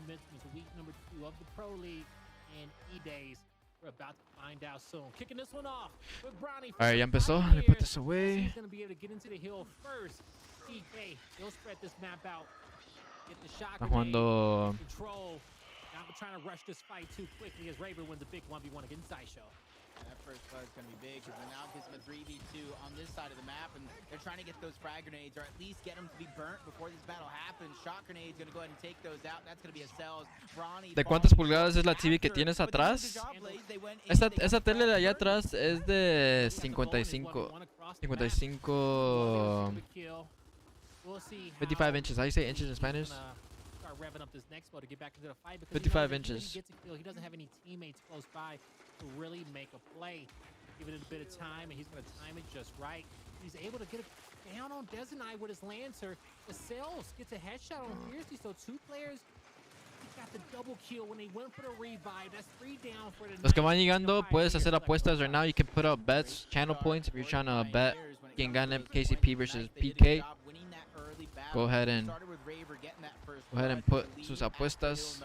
momentum is week number 2 of the Pro League and E-Days. We're about to find out soon. Kicking this one off with Bronny. Alright, ya empezó. Let me put this away. He's going to be able to get into the hill first. PK, he'll spread this map out. Get the shot. Está jugando. Control. Now we're trying to rush this fight too quickly as Raver wins a big 1v1 against Sideshow. That first blood is going to be big because it now gives them a 3v2 on this side of the map, and they're trying to get those frag grenades or at least get them to be burnt before this battle happens. Shot grenades going to go ahead and take those out. That's going to be a cells. Bronny. ¿De cuántas pulgadas es la TV que tienes atrás? Esa tele de allá atrás es de 55 55 inches. How do you say inches in Spanish? Revving up this next bow to get back into the fight because 55 inches. He doesn't have any teammates close by to really make a play. Give it a bit of time, and he's going to time it just right. He's able to get it down on Dezenai with his Lancer. The Cells gets a headshot on Fiercely, so 2 players got the double kill when they went for the revive. That's 3 down for the Los que van llegando, puedes hacer apuestas right now. You can put up bets, channel points if you're trying to bet quién gana KCP versus PK. Go ahead and put sus apuestas.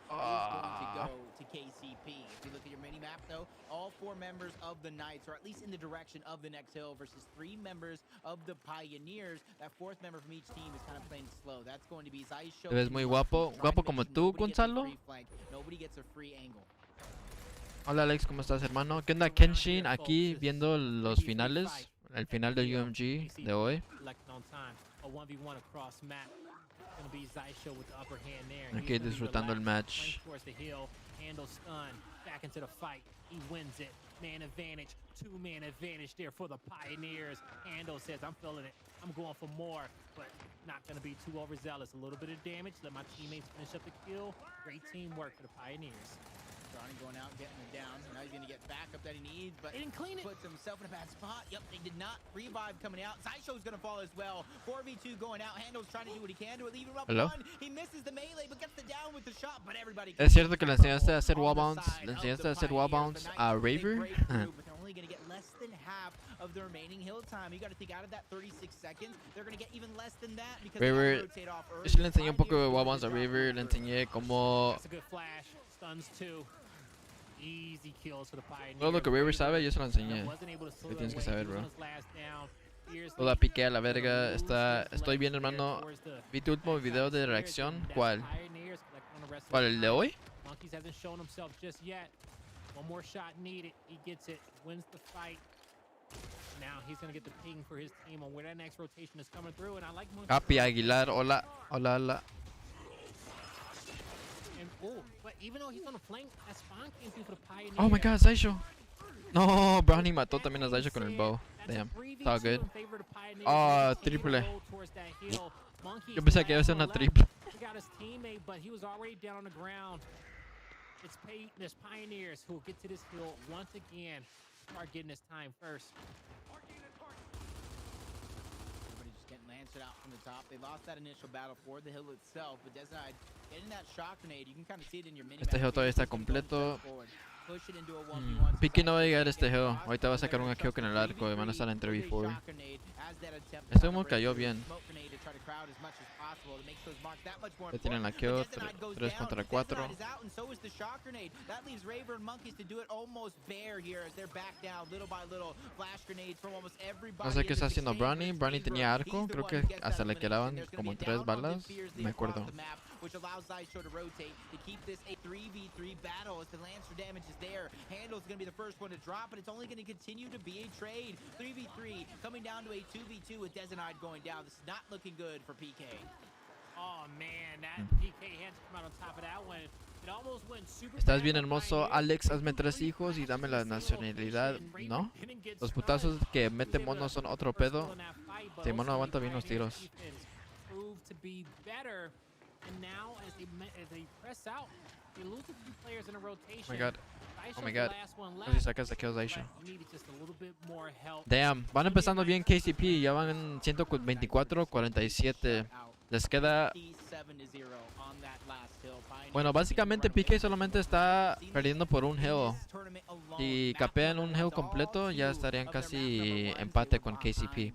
To KCP. If you look at your mini map, though, all 4 members of the Knights are at least in the direction of the next hill versus 3 members of the Pioneers. That 4th member from each team is kind of playing slow. That's going to be Sideshow. Te ves muy guapo, guapo como tú, Gonzalo. Nobody gets a free angle. Hola Alex, ¿cómo estás, hermano? ¿Qué onda, Kenshin? Aquí viendo los finales, el final del UMG de hoy. Aquí disfrutando el match. Handle stun, back into the fight. He wins it. Man advantage, 2-man advantage there for the Pioneers. Handle says, I'm feeling it. I'm going for more, but not going to be too overzealous. A little bit of damage. Let my teammates finish up the kill. Great teamwork for the Pioneers. Bronny going out, getting it down. Now he's going to get back up that he needs, but he didn't clean it. Puts himself in a bad spot. Yep, they did not. Revive coming out. Sideshow's going to fall as well. 4v2 going out. Handle's trying to do what he can to it. Leave him up one. He misses the melee, but gets the down with the shot. But everybody. Es cierto que le enseñaste a hacer wall bounce. Le enseñaste a hacer wall bounce a Raver. But they're only going to get less than half of the remaining hill time. You got to think out of that 36 seconds, they're going to get even less than that because Raver. Yo sí le enseñé un poco de wall bounce a Raver. Le enseñé cómo. That's a good flash. Stuns 2. Easy kills for the Pioneers. Todo lo que Raver sabe, yo se lo enseñé. ¿Qué tienes que saber, bro? Toda piqué a la verga. Estoy bien, hermano. Vi tu último video de reacción. ¿Cuál? ¿Cuál, el de hoy? Monkeys hasn't shown himself just yet. One more shot needed. He gets it. Wins the fight. Now he's going to get the ping for his team on where that next rotation is coming through. And I like Monkeys. Capi Aguilar. Hola. Hola, hola. But even though he's on the flank, that spawn came through for the Pioneers. Oh my god, Sideshow. No, Bronny mató también a Sideshow con el bow. Damn, it's all good. Oh, triple. Yo pensé que iba a ser una triple. He got his teammate, but he was already down on the ground. There's Pioneers who will get to this hill once again. Start getting his time first. Getting Lancer out from the top. They lost that initial battle for the hill itself, but Dezenai getting that shock grenade. You can kind of see it in your mini. Este hill todavía está completo. Piqui no va a llegar a este hill. Ahorita va a sacar un kill con el arco y van a estar en 3v4. Este humo cayó bien. Ya tienen la kill, 3 contra 4. No sé qué está haciendo Bronny. Bronny tenía arco. Creo que hasta le quedaban como 3 balas. No me acuerdo. Which allows Sideshow to rotate to keep this a 3v3 battle as the Lancer damage is there. Handle's going to be the first one to drop, but it's only going to continue to be a trade. 3v3 coming down to a 2v2 with Dezenai going down. This is not looking good for PK. Oh man, that PK had to come out on top of that one. It almost went super. Estás bien hermoso, Alex. Hazme 3 hijos y dame la nacionalidad. ¿No? Los putazos que mete mono son otro pedo. Si mono aguanta bien los tiros. And now, as they press out, they lose a few players in a rotation. Oh my god. Oh my god. Casi sacas de kills, Aisha. Damn. Van empezando bien KCP. Ya van 124-47. Les queda... Bueno, básicamente PK solamente está perdiendo por un hill. Si capean un hill completo, ya estarían casi empate con KCP.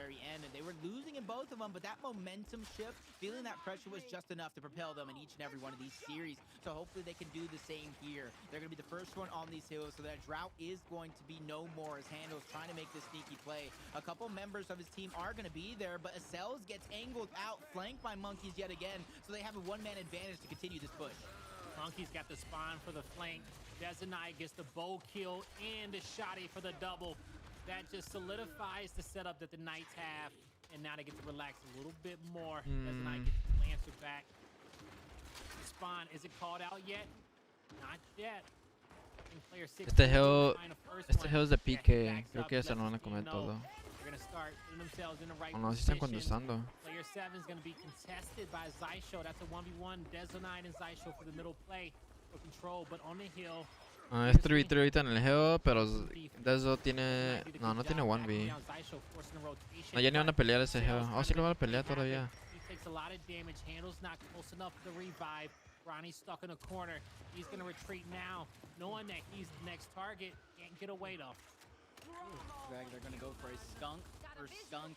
very end, and they were losing in both of them, but that momentum shift, feeling that pressure was just enough to propel them in each and every one of these series. So hopefully they can do the same here. They're going to be the first one on these hills, so that drought is going to be no more as Handle's trying to make this sneaky play. A couple members of his team are going to be there, but Acels gets angled out, flanked by Monkeys yet again, so they have a one-man advantage to continue this push. Monkey's got the spawn for the flank. Dezenai gets the bow kill and the shotty for the double. That just solidifies the setup that the Knights have, and now they get to relax a little bit more. Dezenai gets the Lancer back. The spawn, is it called out yet? Not yet. Este hill es de pique. Creo que ya se lo van a comer todo. O no, si están contestando. Player 7 is going to be contested by Zysho. That's a 1v1. Dezenai and Zysho for the middle play for control, but on the hill. Es 3v3 ahorita en el hill, pero Dezo tiene... No, no tiene 1v. No, ya ni van a pelear ese hill. Oh, sí lo van a pelear todavía. He takes a lot of damage. Handle's not close enough for the revive. Ronnie's stuck in a corner. He's going to retreat now, knowing that he's the next target. Can't get away though. They're going to go for a skunk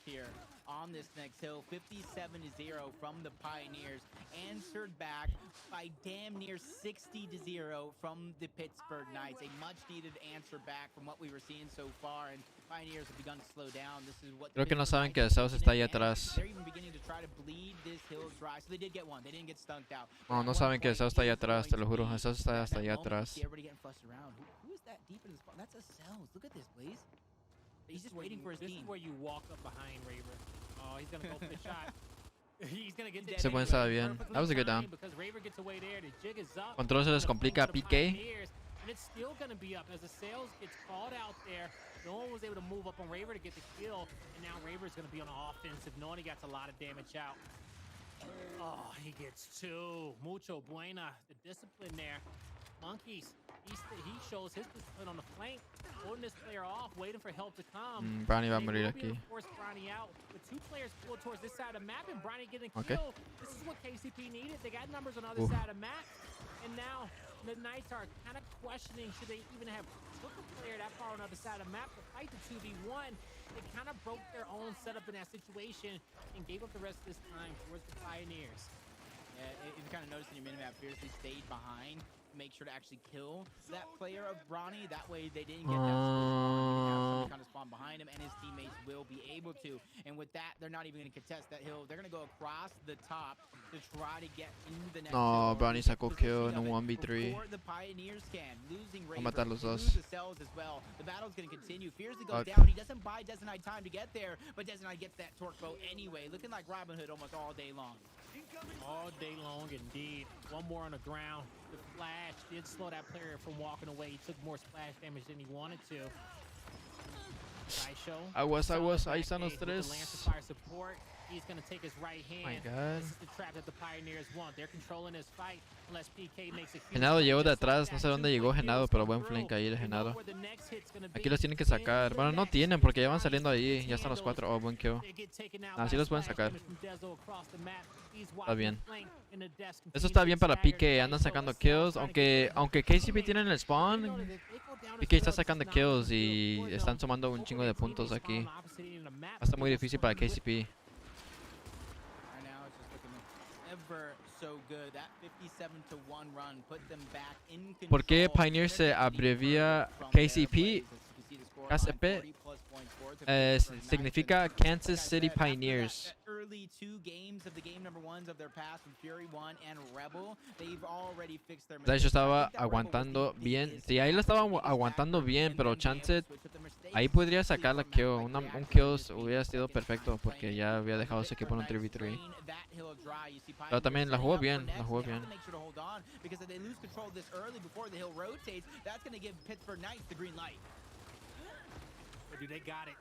here on this next hill. 57-0 from the Pioneers, answered back by damn near 60-0 from the Pittsburgh Knights. A much needed answer back from what we were seeing so far, and Pioneers have begun to slow down. This is what Creo que no saben que Zeus está ahí atrás. They're even beginning to try to bleed this hill dry. So they did get one. They didn't get stunked out. No, no saben que Zeus está ahí atrás, te lo juro. Zeus está hasta allá atrás. Everybody getting fussed around. Who is that deep in the spot? That's Acels. Look at this, please. He's just waiting for his team. This is where you walk up behind Raver. Oh, he's gonna go for the shot. He's gonna get Ese buen estaba bien. That was a good down. Because Raver gets away there. The jig is up. Control se les complica a PK. And it's still gonna be up as the Acels gets called out there. No one was able to move up on Raver to get the kill, and now Raver's gonna be on the offensive, knowing he gets a lot of damage out. Oh, he gets two. Mucho buena. The discipline there. Monkeys. He shows his discipline on the flank, holding this player off, waiting for help to come. Brownie va a morir aquí. Force Brownie out. With two players pulled towards this side of the map, and Brownie getting a Okay. kill. This is what KCP needed. They got numbers on the other side of the map, and now the Knights are kind of questioning should they even have took a player that far on the other side of the map to fight the 2v1. They kind of broke their own setup in that situation and gave up the rest of this time towards the Pioneers. Yeah, you kind of noticed in your minimap, Fiercely stayed behind. Make sure to actually kill that player of Bronny. That way they didn't get that spawn. Kind of spawn behind him, and his teammates will be able to. And with that, they're not even going to contest that hill. They're going to go across the top to try to get into the next No, hill. Brownie sacó kill en un 1v3. The Pioneers can, losing Va a matar los dos. lose the cells as well. The battle's going to continue. Fiercely goes down. He doesn't buy Dezenai time to get there, but Dezenai gets that torque bow anyway, looking like Robin Hood almost all day long. All day long, indeed. One more on the ground. The flash did slow that player from walking away. He took more splash damage than he wanted to. Ahí están los tres. He's going to take his right hand. My God. This is the trap that the Pioneers want. They're controlling this fight unless PK makes a huge Genado llegó de atrás, no sé dónde llegó Genado, pero buen flank ahí de Genado. Aquí los tienen que sacar. Bueno, no tienen porque ya van saliendo ahí. Ya están los cuatro. Oh, buen kill. Así los pueden sacar. Está bien. Eso está bien para PK. Andan sacando kills. Aunque KCP tienen el spawn, PK está sacando kills y están sumando un chingo de puntos aquí. Está muy difícil para KCP. ¿Por qué Pioneer se abrevia KCP? KCP significa Kansas City Pioneers. De hecho estaba aguantando bien. Sí, ahí lo estaba aguantando bien, pero chance ahí podría sacar la kill. Un kill hubiera sido perfecto porque ya había dejado ese equipo en un 3v3. Pero también la jugó bien, la jugó bien. Or do they got it?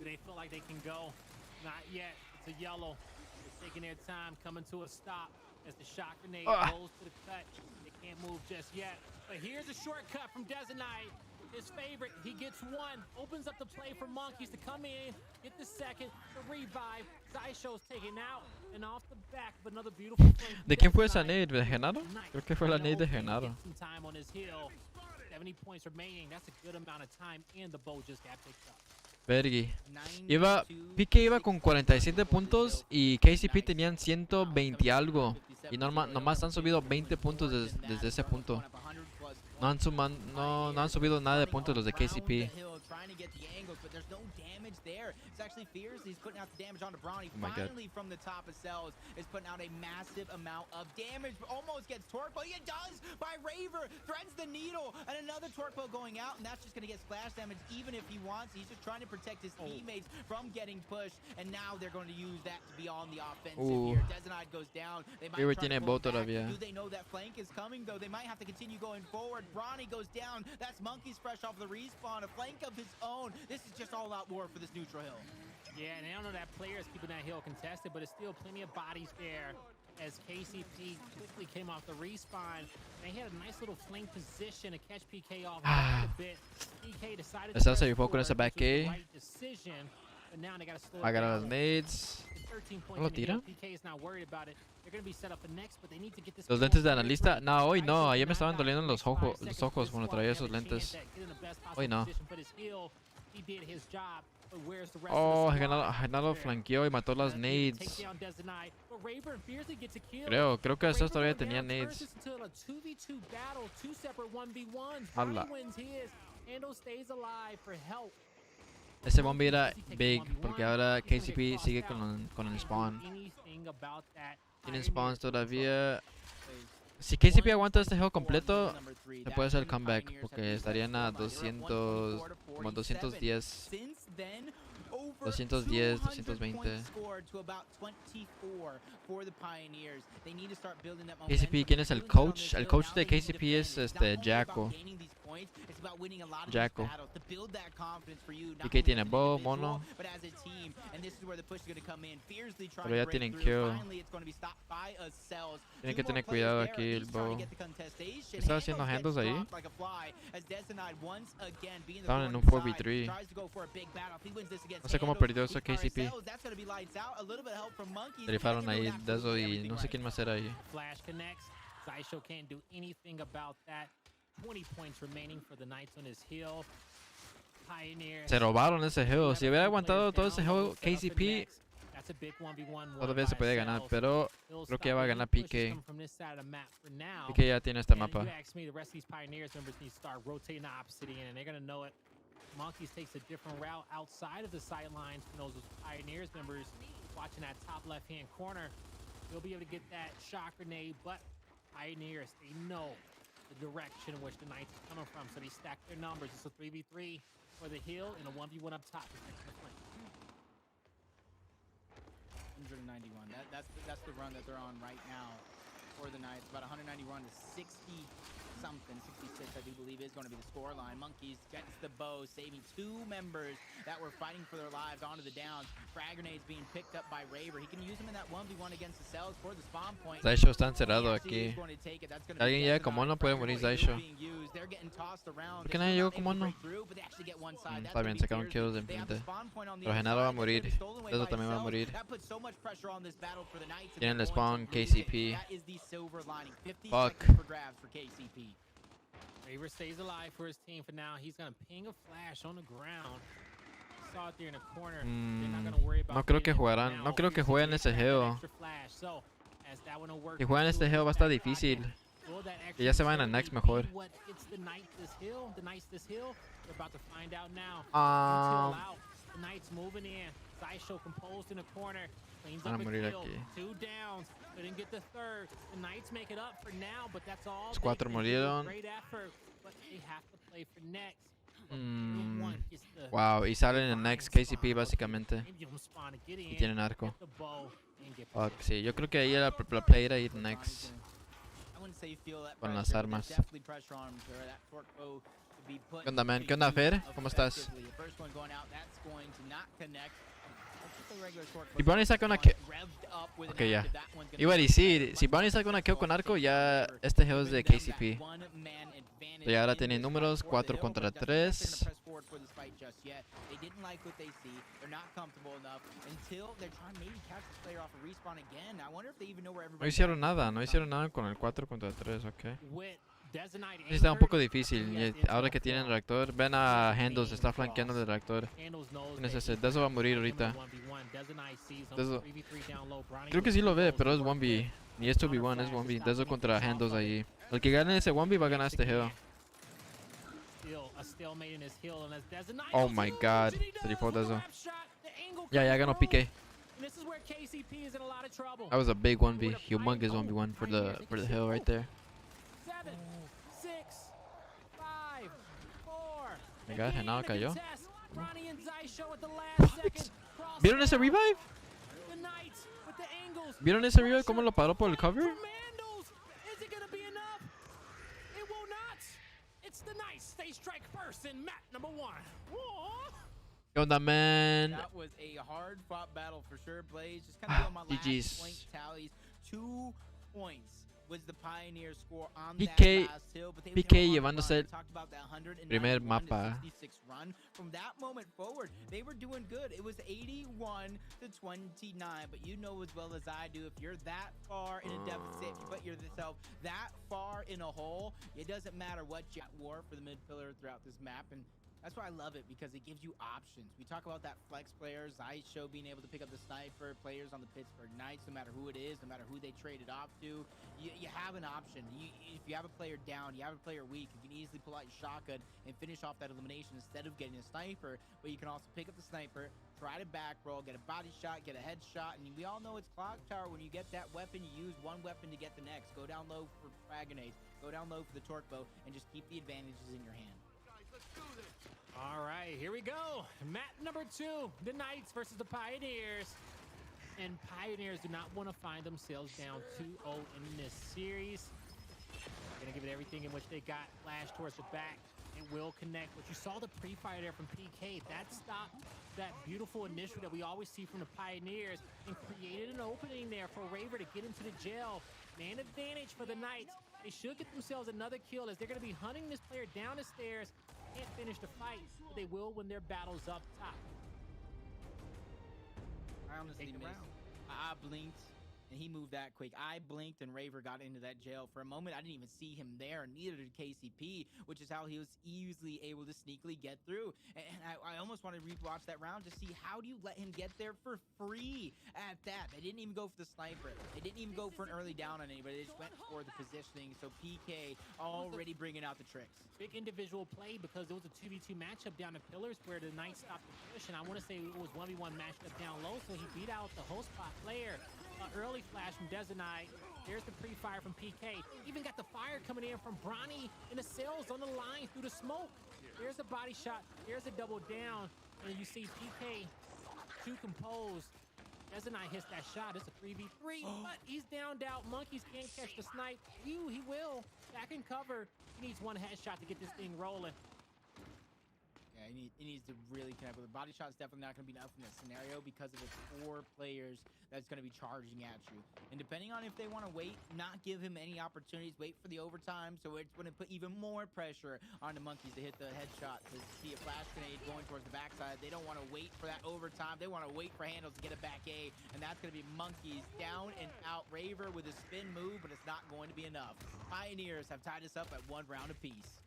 Do they feel like they can go? Not yet. It's a yellow. They're taking their time, coming to a stop as the shot grenade goes to the cut. They can't move just yet. But here's a shortcut from Dezenai. His favorite. He gets one. Opens up the play for Monkeys to come in, get the second, the revive. Zysho's taken out and off the back of another beautiful play. ¿De quién fue esa nade? ¿De Genaro? Creo que fue la nade de Genaro. 70 points remaining. That's a good amount of time, and the bow just got picked up. Vergi. PK iba con 47 puntos y KCP tenían 120 y algo. Y nomás han subido 20 puntos desde ese punto. No han subido nada de puntos los de KCP. It's actually fierce. He's putting out the damage onto Brawny. Oh my God. Finally, from the top of cells, is putting out a massive amount of damage. Almost gets Torpo. He does by Raver. Threads the needle. And another Torpo going out. And that's just going to get splash damage even if he wants. He's just trying to protect his teammates from getting pushed. And now they're going to use that to be on the offensive here. Dezenide goes down. They might try to pull back. Do they know that flank is coming, though? They might have to continue going forward. Brawny goes down. That's Monkeys fresh off the respawn. A flank of his own. This is just all-out war for this neutral hill. Yeah, and I don't know that player is keeping that hill contested, but it's still plenty of bodies there as KCP quickly came off the respawn. They had a nice little flank position to catch PK off a bit. PK decided to se rifó con esa back A. right decision, but now they got to slow it Agarra down. las nades. 13 points ¿No lo in the hill. tira? PK is not worried about it. They're going to be set up for next, but they need to get this Los kill lentes de very analista. quick. No, hoy no. Ayer Ayer me estaban doliendo los ojos cuando traía esos lentes. Hoy no. Oh, Genaro flanqueó y mató las nades. Creo que esos todavía tenían nades. Hala. Ese bombi era big porque ahora KCP sigue con el spawn. Tienen spawns todavía. Si KCP aguanta este juego completo, se puede hacer el comeback porque estarían a 200, como 210. 210, 220. KCP, ¿quién es el coach? El coach de KCP es Jacko. Jacko. PK tiene bow, mono. Pero ya tienen kill. Tienen que tener cuidado aquí el bow. ¿Qué estaba haciendo handles ahí? Estaban en un 4v3. No sé cómo perdió eso KCP. Se rifaron ahí de eso y no sé quién más era ahí. Zaisho can't do anything about that. 20 points remaining for the Knights on his hill. Pioneer. Se robaron ese hill. Si hubiera aguantado todo ese hill KCP, todavía se podía ganar, pero creo que ya va a ganar PK. PK ya tiene este mapa. Monkeys takes a different route outside of the sidelines from those Pioneers members watching that top left-hand corner. They'll be able to get that shock grenade, but Pioneers, they know the direction in which the Knights are coming from, so they stack their numbers. It's a 3v3 for the hill and a 1v1 up top. 191. That's the run that they're on right now for the Knights. About 191 to 60 something. 66, I do believe, is going to be the score line. Monkeys gets the bow, saving two members that were fighting for their lives onto the downs. Frag grenades being picked up by Raver. He can use them in that 1v1 against the cells for the spawn point. Zaisho está encerrado aquí. Alguien llega como no puede morir Zaisho. ¿Por qué nadie llegó como no? Está bien, sacaron kills de enfrente. Pero Genaro va a morir. Eso también va a morir. Tienen el spawn KCP. Fuck. Raver stays alive for his team for now. He's gonna ping a flash on the ground. Saw it there in the corner. They're not gonna worry about. No creo que jugarán. No creo que jueguen ese geo. Si juegan este geo va a estar difícil. Que ya se vayan a next mejor. Van a morir aquí. Los cuatro murieron. Wow, y salen en next KCP básicamente. Y tienen arco. Fuck, sí, yo creo que ahí la play era ir next. Con las armas. ¿Qué onda, man? ¿Qué onda, Fer? ¿Cómo estás? Si Bonnie saca una kill. Ok, ya. Iba a decir, si Bonnie saca una kill con arco, ya este geo es de KCP. Y ahora tiene números 4 contra 3. No hicieron nada con el 4 contra 3, ok. Des and Knight Sí, está un poco anchored. difícil. He Y has ahora que tienen intel reactor, ven a Handles, está flanqueando del reactor. Handles knows ¿Quién es that ese? he's Deso va a morir him in the ahorita. 1v1. Des and Knight sees him. Deso. 3v3 down low. Bronny Creo que with sí lo two ve, goals pero to es work 1v. with. Ni es 2v1, es 1v. Deso contra Handles allí. El que gane ese 1v va a ganar este hill. Still a stalemate in his hill, and as Des and Knight Oh goes my huge, God. and he does 34 with the Deso. wrap shot. The angle Ya comes ganó through. PK. And this is where KCP is in a lot of trouble. That was a big 1v. Humongous 1v1 for the hill right there. 7, 6, 5, 4. My God, Henao cayó. Ronnie and Zaisho at the last second. ¿Vieron ese revive? The Knights with the angles. ¿Vieron ese revive cómo lo paró por el cover? Commandos. Is it gonna be enough? It will not. It's the Knights. They strike first in map number 1. Whoa. ¿Qué onda, man? That was a hard-fought battle for sure, Blaze. Just kind of on my last GG's. point tallies. 2 points was the Pioneer score on PK that last hill, but they PK were on a llevándose run. el We talked about that 191 primer to mapa. 66 run. From that moment forward, they were doing good. It was 81 to 29, but you know as well as I do, if you're that far in a deficit, if you put yourself that far in a hole, it doesn't matter what you war for the mid pillar throughout this map. And that's why I love it, because it gives you options. We talk about that flex players, Zaisho being able to pick up the sniper, players on the Pittsburgh Knights, no matter who it is, no matter who they traded off to, you have an option. If you have a player down, you have a player weak, you can easily pull out your shotgun and finish off that elimination instead of getting a sniper, but you can also pick up the sniper, try to back roll, get a body shot, get a headshot, and we all know it's clock tower. When you get that weapon, you use one weapon to get the next. Go down low for frag grenades, go down low for the torque bow, and just keep the advantages in your hand. All right, here we go. Map number 2, the Knights versus the Pioneers. And Pioneers do not want to find themselves down 2-0 in this series. They're going to give it everything in which they got. Flash towards the back. It will connect. But you saw the pre-fire there from PK. That stopped that beautiful initiative that we always see from the Pioneers and created an opening there for Raver to get into the jail. Man advantage for the Knights. They should get themselves another kill as they're going to be hunting this player down the stairs. Can't finish the fight, but they will when their battle's up top. I honestly Take the missed. round. I blinked, and he moved that quick. I blinked, and Raver got into that jail. For a moment, I didn't even see him there, and neither did KCP, which is how he was easily able to sneakily get through. And I almost want to rewatch that round to see how do you let him get there for free at that. They didn't even go for the sniper. They didn't even go for an early down on anybody. They just went for the positioning. So PK already bringing out the tricks. Big individual play because it was a 2v2 matchup down the pillars where the Knights stopped the push, and I want to say it was 1v1 matched up down low, so he beat out the whole spot player. Early flash from Des and Knight. There's the pre-fire from PK. Even got the fire coming in from Bronny and the cells on the line through the smoke. There's a body shot. There's a double down, and you see PK too composed. Des and Knight hits that shot. It's a 3v3, but he's downed out. Monkeys can't catch the snipe. He will. Back in cover. He needs one headshot to get this thing rolling. Yeah, he needs to really connect with it. Body shot is definitely not going to be enough in this scenario because of its 4 players that's going to be charging at you. And depending on if they want to wait, not give him any opportunities, wait for the overtime, so it's going to put even more pressure on the Monkeys to hit the headshot, to see a flash grenade going towards the backside. They don't want to wait for that overtime. They want to wait for Handles to get a back A, and that's going to be Monkeys down and out. Raver with a spin move, but it's not going to be enough. Pioneers have tied us up at 1 round apiece.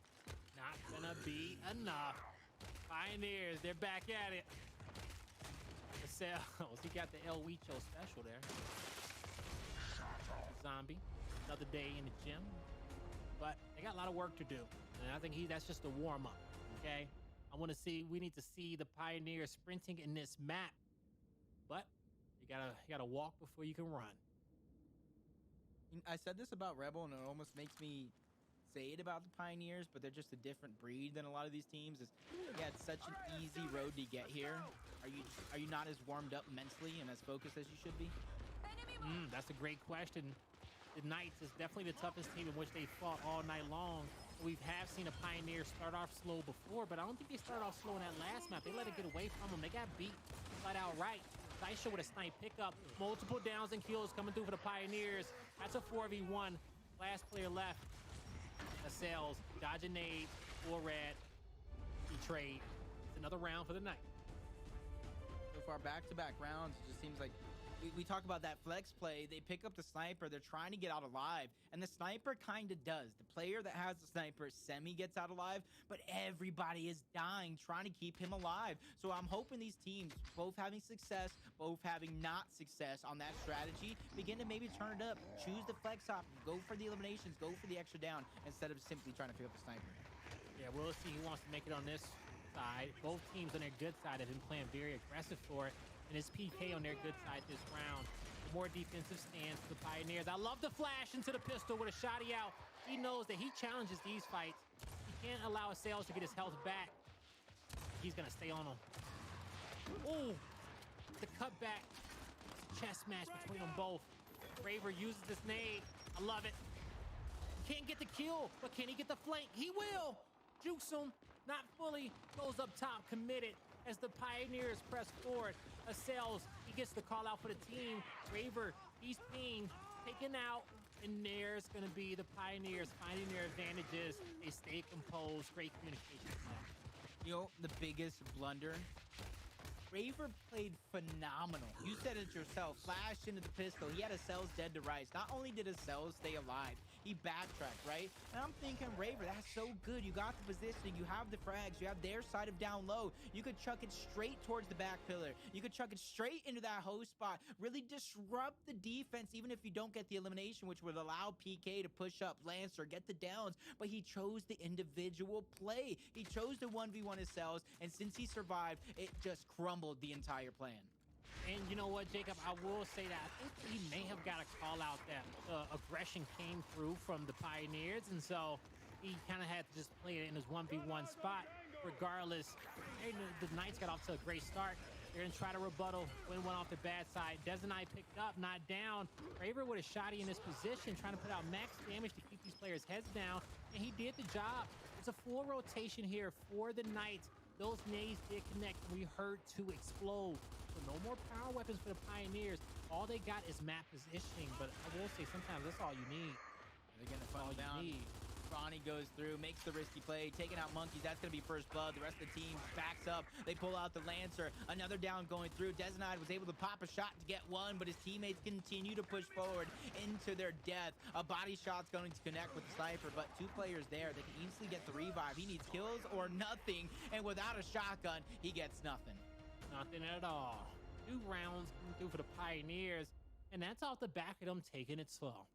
Not gonna be enough. Pioneers, they're back at it. The cells, he got the El Huicho special there. Zombie, another day in the gym. But they got a lot of work to do. And I think that's just a warm-up, okay? We need to see the Pioneers sprinting in this map. But you gotta walk before you can run. I said this about Rebel, and it almost makes me say it about the Pioneers, but they're just a different breed than a lot of these teams. Yeah, it's such an easy road to get here. Are you not as warmed up mentally and as focused as you should be? That's a great question. The Knights is definitely the toughest team in which they fought all night long. We have seen a Pioneer start off slow before, but I don't think they started off slow in that last map. They let it get away from them. They got beat flat out right. Zaisho with a snipe pickup. Multiple downs and kills coming through for the Pioneers. That's a 4v1. Last player left. The cells, dodge a nade, 4 red, he trade. It's another round for the night. So far, back-to-back rounds, it just seems like we talk about that flex play. They pick up the sniper. They're trying to get out alive. And the sniper kind of does. The player that has the sniper semi gets out alive, but everybody is dying trying to keep him alive. So I'm hoping these teams, both having success, both having not success on that strategy, begin to maybe turn it up. Choose the flex option. Go for the eliminations. Go for the extra down instead of simply trying to pick up the sniper. Yeah, we'll see who wants to make it on this side. Both teams on their good side have been playing very aggressive for it. And it's PK on their good side this round. The more defensive stance for the Pioneers. I love the flash into the pistol with a shotty out. He knows that he challenges these fights. He can't allow Sales to get his health back. He's going to stay on him. Oh, the cutback. Chest match between them both. Raver uses this nade. I love it. Can't get the kill, but can he get the flank? He will. Jukes him. Not fully. Goes up top, committed. As the Pioneers press forward, Sales, he gets the call out for the team. Raver, he's pinged, taken out, and there's going to be the Pioneers finding their advantages. They stay composed, great communication. You know, the biggest blunder? Raver played phenomenal. You said it yourself. Flashed into the pistol. He had Sales dead to rights. Not only did Sales stay alive, he backtracked, right? And I'm thinking, Raver, that's so good. You got the positioning. You have the frags. You have their side of down low. You could chuck it straight towards the back pillar. You could chuck it straight into that host spot. Really disrupt the defense, even if you don't get the elimination, which would allow PK to push up Lancer, get the downs. But he chose the individual play. He chose the 1v1 Sales, and since he survived, it just crumbled the entire plan. And you know what, Jacob, I will say that I think he may have got a call out that aggression came through from the Pioneers, and so he kind of had to just play it in his 1v1 spot. Regardless, the Knights got off to a great start. They're going to try to rebuttal, win one off the bad side. Dezenai picked up, not down. Raver with a shotty in this position, trying to put out max damage to keep these players' heads down, and he did the job. It's a full rotation here for the Knights. Those nades did connect, and we heard two explode. So no more power weapons for the Pioneers. All they got is map positioning, but I will say sometimes that's all you need. They're going to funnel down. Ronnie goes through, makes the risky play, taking out Monkeys. That's going to be first blood. The rest of the team backs up. They pull out the Lancer. Another down going through. Dezenai was able to pop a shot to get one, but his teammates continue to push forward into their death. A body shot's going to connect with the sniper, but two players there. They can easily get the revive. He needs kills or nothing, and without a shotgun, he gets nothing. Nothing at all. 2 rounds coming through for the Pioneers, and that's off the back of them taking it slow.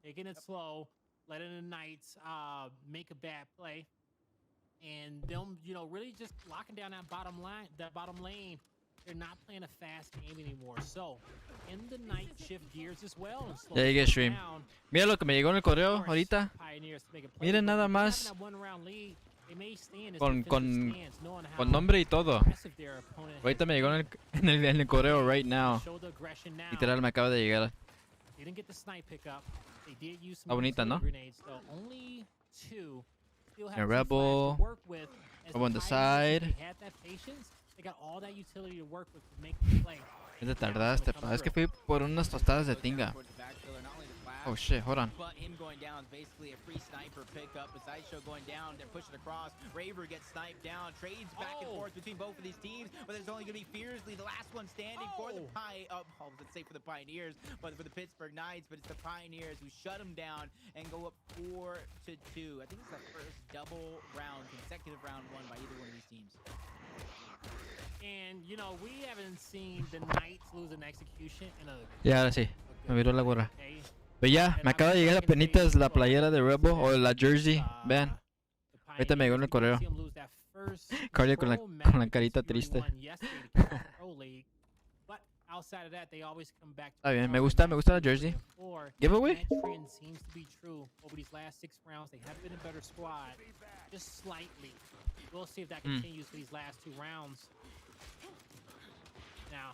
Taking it slow, letting the Knights make a bad play, and them, you know, really just locking down that bottom lane. They're not playing a fast game anymore. So, in the night, shift gears as well. And slow Ya llegué stream. down. Mira lo que me llegó en el correo ahorita. Pioneers to make a play. Miren nada Having más. that 1-round lead, they may stay in this Con defensive stance, knowing how con nombre y todo. aggressive their opponent has Ahorita me llegó been. en el correo right now. Show the aggression now. Literal me acaba de llegar. They didn't get the snipe pickup. They did use some Está bonita, ¿no? grenades, though. Only 2. Still have A 2 Rebel. flags to work with. As Rebel on the Pioneers, side. They had that patience. They got all that utility to work with to make the play. Es de tardaste, pa. Es que fui por unas tostadas de tinga. Oh shit, hold on. But him going down is basically a free sniper pickup. Besides Show going down, they're pushing across. Raver gets sniped down. Trades back and forth between both of these teams, but there's only going to be Fiercely, the last one standing for the let's say for the Pioneers, but for the Pittsburgh Knights. But it's the Pioneers who shut them down and go up 4-2. I think it's the first consecutive round won by either one of these teams. And, you know, we haven't seen the Knights lose an execution in a... Ya, ahora sí. Me viró la gorra. Okay. Pero ya, me acaba de llegar apenitas la playera de Rebel o la jersey. Vean. Ahorita me llegó en el correo. Cardia con la carita triste. Está bien, me gusta la jersey. Giveaway? That trend seems to be true over these last 6 rounds. They have been a better squad, just slightly. We'll see if that continues for these last 2 rounds. Now,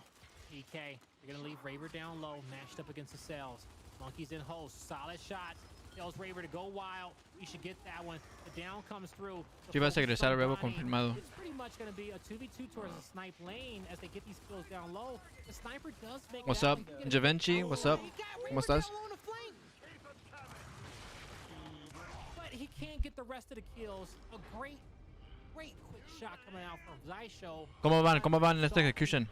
PK, they're gonna leave Raver down low, matched up against the Cells. Monkeys in host, solid shots. Tells Raver to go wild. We should get that one. The down comes through. Sí vas a regresar a Rebel confirmado. It's pretty much going to be a 2v2 towards the snipe lane as they get these kills down low. The sniper does make What's it up, out. Javinci? What's up? ¿Cómo estás? But he can't get the rest of the kills. A great quick shot coming out from Zysho. ¿Cómo van en esta execution?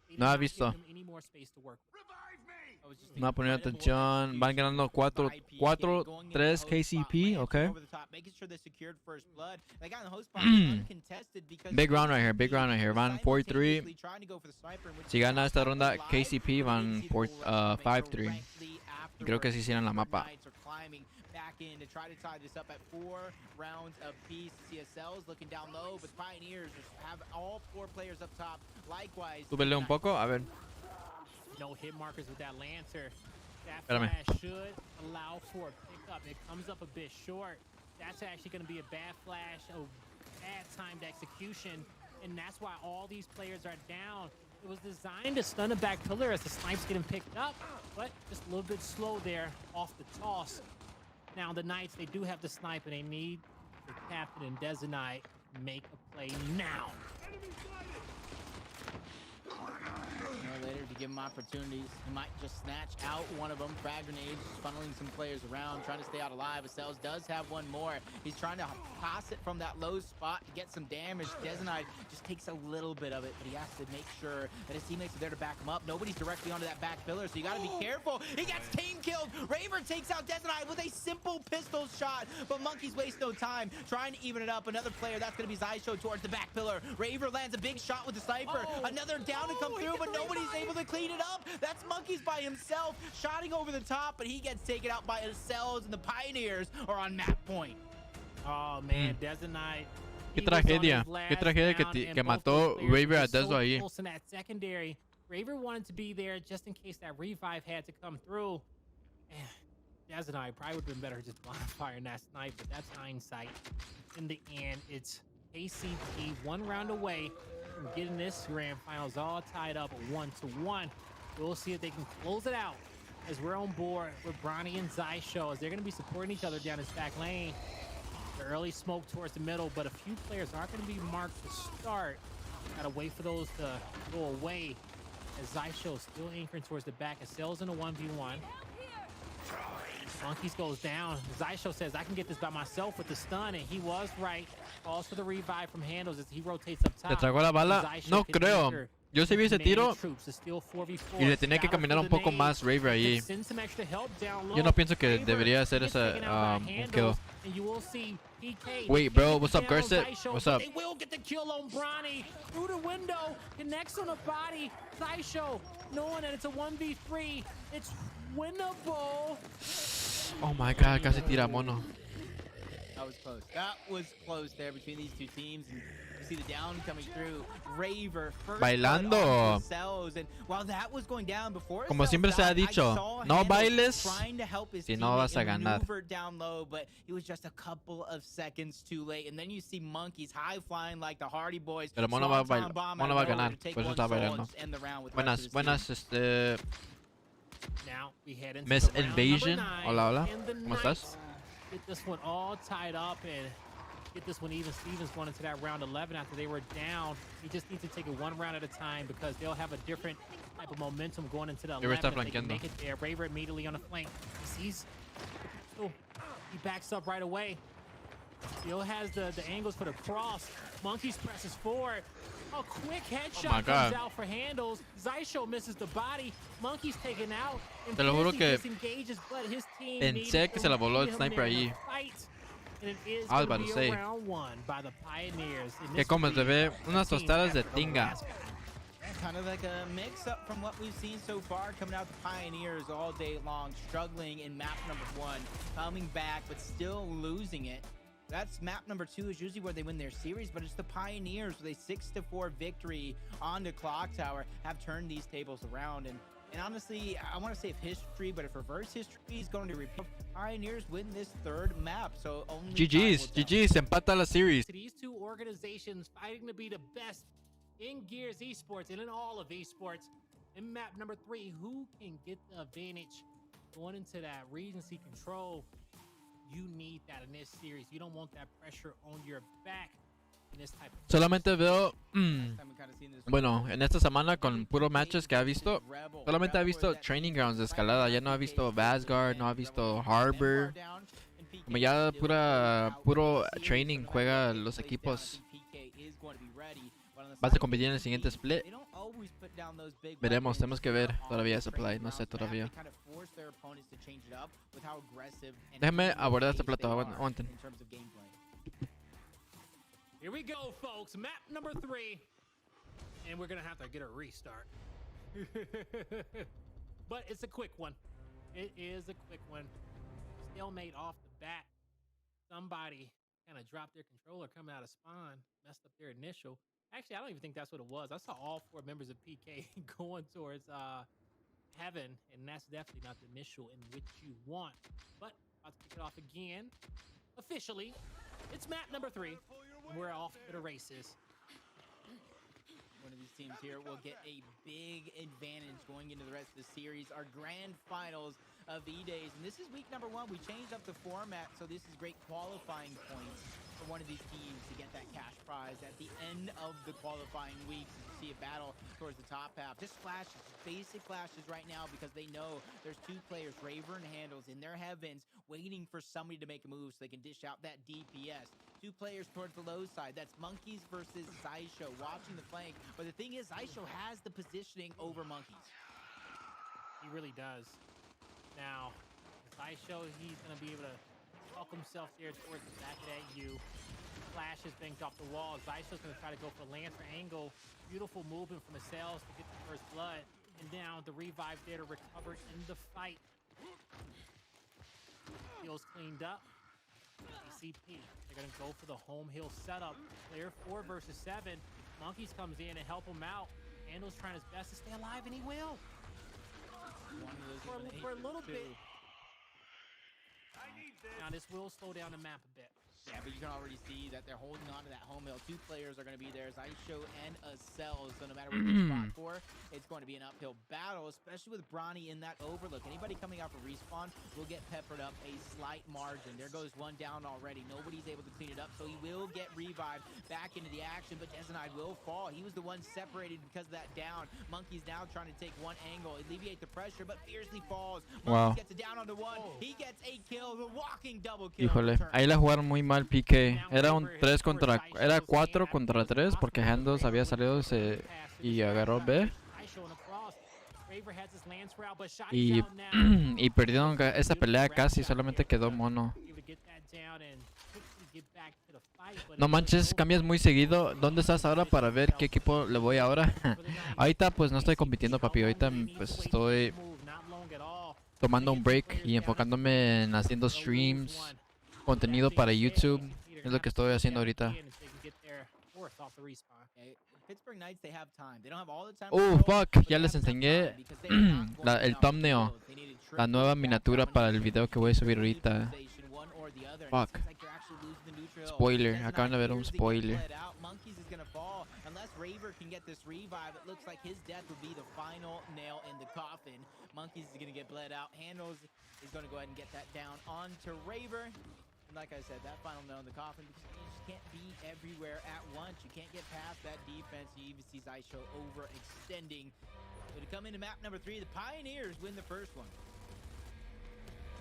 They did No ha not give visto. them any more space to work. No va a poner atención. Van ganando 4-3 KCP. Okay. Big round right here. Big round right here. Van 4-3. Si gana esta ronda KCP van 5-3. Creo que sí hicieron la mapa. Back in to try to tie this up at 4 rounds apiece. CSL's looking down low, but Pioneers have all 4 players up top. Likewise, Súbele un poco, a ver. No hit markers with that Lancer. That Espérame. flash should allow for a pickup. It comes up a bit short. That's actually going to be a bad flash, a bad timed execution, and that's why all these players are down. It was designed to stun a back pillar as the snipe's getting picked up, but just a little bit slow there off the toss. Now the Knights, they do have the snipe, and they need the Captain and Dezenite make a play now. Later to give him opportunities. He might just snatch out one of them. Frag grenades, funneling some players around, trying to stay out alive. Acels does have one more. He's trying to pass it from that low spot to get some damage. Dezenite just takes a little bit of it, but he has to make sure that his teammates are there to back him up. Nobody's directly onto that back pillar, so you got to be careful. He gets team killed. Raver takes out Dezenite with a simple pistol shot, but Monkeys waste no time trying to even it up. Another player, that's going to be Zysho towards the back pillar. Raver lands a big shot with the sniper. Another down to come through, but nobody's able to clean it up. That's Monkeys by himself, shotting over the top, but he gets taken out by Acels, and the Pioneers are on map point. Oh man, Dezenite. Qué tragedia que mató Raver a Dezo ahí. In that secondary, Raver wanted to be there just in case that revive had to come through. Dezenite probably would have been better just firing that snipe, but that's hindsight. In the end, it's KCP 1 round away from getting this grand finals all tied up 1-1. We'll see if they can close it out as we're on board with Bronny and Zysho, as they're going to be supporting each other down this back lane. The early smoke towards the middle, but a few players aren't going to be marked to start. Gotta wait for those to go away, as Zysho is still anchoring towards the back. Acels in a 1v1. Monkeys goes down. Zysho says, I can get this by myself with the stun, and he was right. Calls for the revive from Handles as he rotates up top. ¿Te tragó la bala? No creo. Yo sí vi ese tiro y le tenía que caminar un poco más Raver ahí. Yo no pienso que debería hacer esa un kill. Wait, bro, what's up, Garcet? What's up? They will get the kill on Bronny. Through the window, connects on the body. Zysho, knowing that it's a 1v3, it's winnable. Oh my god, casi tira mono. That was close. That was close there between these two teams. And you see the down coming through. Raver first Bailando. and while that was going down before, Como siempre se ha dicho, no bailes si no vas a ganar. Down low, but it was just a couple of seconds too late. And then you see Monkeys high flying like the Hardy Boys. Pero mono va a ganar, por eso está bailando. Buenas, Now we head into Miss the round Invasion. number 9, Hola, hola. and the ¿Cómo estás? Knights get this one all tied up and get this one even. Stevens going into that round 11 after they were down. He just needs to take it 1 round at a time because they'll have a different type of momentum going into the 11 if they can make it there. Raver immediately on the flank. He sees. Oh, he backs up right away. Still has the angles for the cross. Monkeys presses forward. A quick headshot comes out for Handles. Zysho misses the body. Monkeys taken out. Te lo juro que but his team pensé que se la voló el sniper ahí. I was about to say que como se ve unas tostadas de tinga. Kind of like a mix-up from what we've seen so far, coming out the Pioneers all day long, struggling in map number 1, coming back but still losing it. That's map number 2 is usually where they win their series, but it's the Pioneers with a 6-4 victory on the Clock Tower have turned these tables around. And honestly, I want to say if history, but if reverse history is going to repeat, Pioneers win this 3rd map. So only GG's, empata la series. These two organizations fighting to be the best in Gears Esports and in all of esports. In map number 3, who can get the advantage going into that Regency control? You need that in this series. You don't want that pressure on your back in this type of Solamente veo bueno, en esta semana con puros matches que ha visto, solamente ha visto Training Grounds de escalada. Ya no ha visto Vasgard, no ha visto Harbor. Como ya puro training juega los equipos. Vas a competir en el siguiente split. always put down those big Veremos, weapons tenemos que ver on todavía the esa trade play, no route sé map. todavía. They kind of force their opponents to change it up with how aggressive and Déjeme evenly abordar este paced plato, they are aguanten. in terms of gameplay. Here we go, folks. Map number 3. And we're going to have to get a restart. But it's a quick one. It is a quick one. Stalemate off the bat. Somebody kind of dropped their controller coming out of spawn, messed up their initial. Actually, I don't even think that's what it was. I saw all 4 members of PK going towards heaven, and that's definitely not the initial in which you want. But about to kick it off again. Officially, it's map number 3. And we're off to the races. One of these teams here will get a big advantage going into the rest of the series. Our grand finals of E-Days. And this is week number 1. We changed up the format, so this is great qualifying points for one of these teams to get that cash prize at the end of the qualifying weeks. You see a battle towards the top half. Just flashes, basic flashes right now because they know there's 2 players, Raver and Handles, in their heavens waiting for somebody to make a move so they can dish out that DPS. 2 players towards the low side. That's Monkeys versus Zaisho watching the flank. But the thing is, Zaisho has the positioning over Monkeys. He really does. Now, Zaisho, he's going to be able to tuck himself there towards the back of that U. Flash is banked off the wall. Zaisho's going to try to go for Lancer angle. Beautiful movement from the cells to get the first blood. And now the revive there to recover in the fight. Heals cleaned up. KCP, they're going to go for the home hill setup. Player 4 versus 7. Monkeys comes in to help him out. Handle's trying his best to stay alive, and he will. For a little bit. Now this will slow down the map a bit. Yeah, but you can already see that they're holding on to that home hill. 2 players are going to be there, Zaisho and Acels. So no matter what you spot for, it's going to be an uphill battle, especially with Bronny in that overlook. Anybody coming out for respawn will get peppered up a slight margin. There goes 1 down already. Nobody's able to clean it up, so he will get revived back into the action, but Dezenide will fall. He was the one separated because of that down. Monkey's now trying to take 1 angle, alleviate the pressure, but fiercely falls. Monkey gets it down onto 1. He gets a kill, the walking double kill. Híjole, ahí la jugaron muy mal PK. Era un 3 contra... Era 4 contra 3 porque Handles había salido y agarró B. Y perdieron esa pelea casi, solamente quedó mono. No manches, cambias muy seguido. ¿Dónde estás ahora para ver qué equipo le voy ahora? Ahorita pues no estoy compitiendo, papi. Ahorita pues estoy tomando un break y enfocándome en haciendo streams, contenido para YouTube. Es lo que estoy haciendo ahorita. Fuck, ya les enseñé el thumbnail, la nueva miniatura para el video que voy a subir ahorita. Fuck. Spoiler, acaban de ver un spoiler. Raver can get this revive, it looks like his death would be the final nail in the coffin. Monkeys is going to get bled out. Handles is going to go ahead and get that down onto Raver. And like I said, that final nail in the coffin, because you just can't be everywhere at once. You can't get past that defense. You even see Zaisho overextending. So to come into map number 3, the Pioneers win the first one.